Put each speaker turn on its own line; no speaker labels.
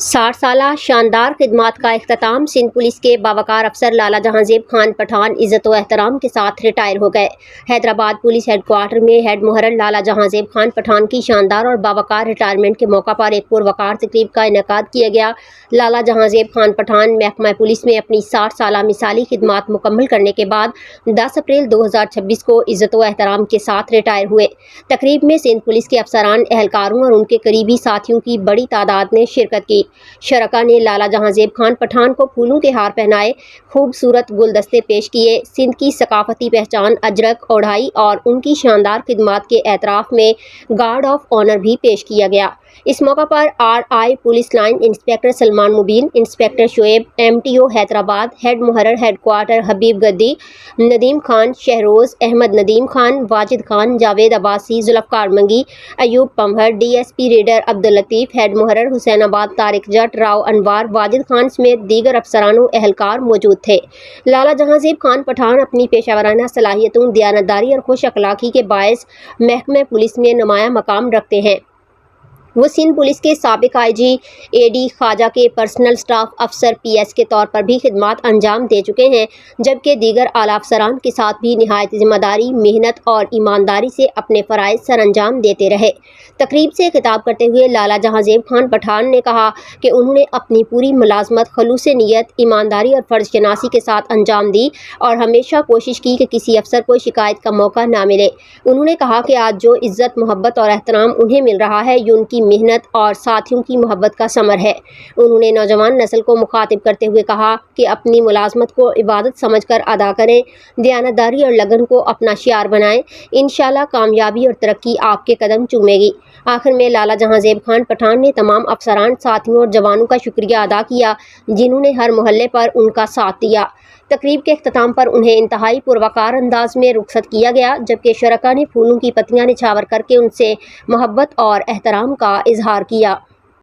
60 साला शानदार खिदमात का इख्तिताम। सिंध पुलिस के बावकार अफसर लाला जहांजेब खान पठान इज़्ज़त व एहतराम के साथ रिटायर हो गए। हैदराबाद पुलिस हेडक्वार्टर में हेड मुहर्रर लाला जहांजेब खान पठान की शानदार और बावकार रिटायरमेंट के मौका पर एक पुरवकार तकरीब का इनेकाद किया गया। लाला जहांजेब खान पठान महकमा पुलिस में अपनी 60 साला मिसाली खिदमात मुकम्मल करने के बाद 10 अप्रैल 2026 को इज़्ज़त व एहतराम के साथ रिटायर हुए। तकरीब में सिंध पुलिस के अफसरान, एहलकारों और उनके करीबी साथियों की बड़ी तादाद ने शिरकत की। शरका ने लाला जहांजेब खान पठान को फूलों के हार पहनाए, खूबसूरत गुलदस्ते पेश किए। सिंध की सकाफती पहचान अजरक ओढ़ाई और उनकी शानदार खिदमात के एतराफ़ में गार्ड ऑफ ऑनर भी पेश किया गया। इस मौका पर RI police line inspector Salman Mubeen, inspector Shoaib, MTO Hyderabad, head मुहर्रर हेडक्वार्टर हबीब गद्दी, नदीम खान, शहरोज़ अहमद, नदीम खान, वाजिद खान, जावेद अब्बासी, जुल्फ़कार मंगी, Ayub पंभर, DSP raider Abdul Latif, head मुहर्रर Hussainabad Tariq जट, राव अनवार, वाजिद खान समेत दीगर अफसरान एहलकार मौजूद थे। लाला जहांजेब खान पठान अपनी पेशावराना सलाहियतों, दियानतदारी और खुश अखलाकी के बायस महकमे पुलिस में नुमाया मकाम रखते हैं। वो सिंध पुलिस के साबिक IG AD ख्वाजा के पर्सनल स्टाफ अफसर PS के तौर पर भी खिदमात अंजाम दे चुके हैं, जबकि दीगर आला अफसरान के साथ भी निहायत ज़िम्मेदारी, मेहनत और ईमानदारी से अपने फ़राइज़ सर अंजाम देते रहे। तकरीब से खिताब करते हुए लाला जहांजेब खान पठान ने कहा कि उन्होंने अपनी पूरी मुलाजमत खलूस नीयत, ईमानदारी और फ़र्ज शनासी के साथ अंजाम दी और हमेशा कोशिश की कि किसी अफसर को शिकायत का मौका ना मिले। उन्होंने कहा कि आज जो इज़्ज़त, मोहब्बत और एहतराम उन्हें मिल रहा है, ये उनकी मेहनत और साथियों की मोहब्बत का समर है। उन्होंने नौजवान नस्ल को मुखातिब करते हुए कहा कि अपनी मुलाजमत को इबादत समझकर अदा करें, दयानतदारी और लगन को अपना शियार बनाएं। इंशाअल्लाह कामयाबी और तरक्की आपके कदम चूमेगी। आखिर में लाला जहांजेब खान पठान ने तमाम अफसरान, साथियों और जवानों का शुक्रिया अदा किया, जिन्होंने हर मोहल्ले पर उनका साथ दिया। तकरीब के अख्तिताम पर उन्हें इंतहाई पुरवकार अंदाज में रुखसत किया गया, जबकि शरका ने फूलों की पत्तियां निछावर करके उनसे मोहब्बत और एहतराम का इजहार किया।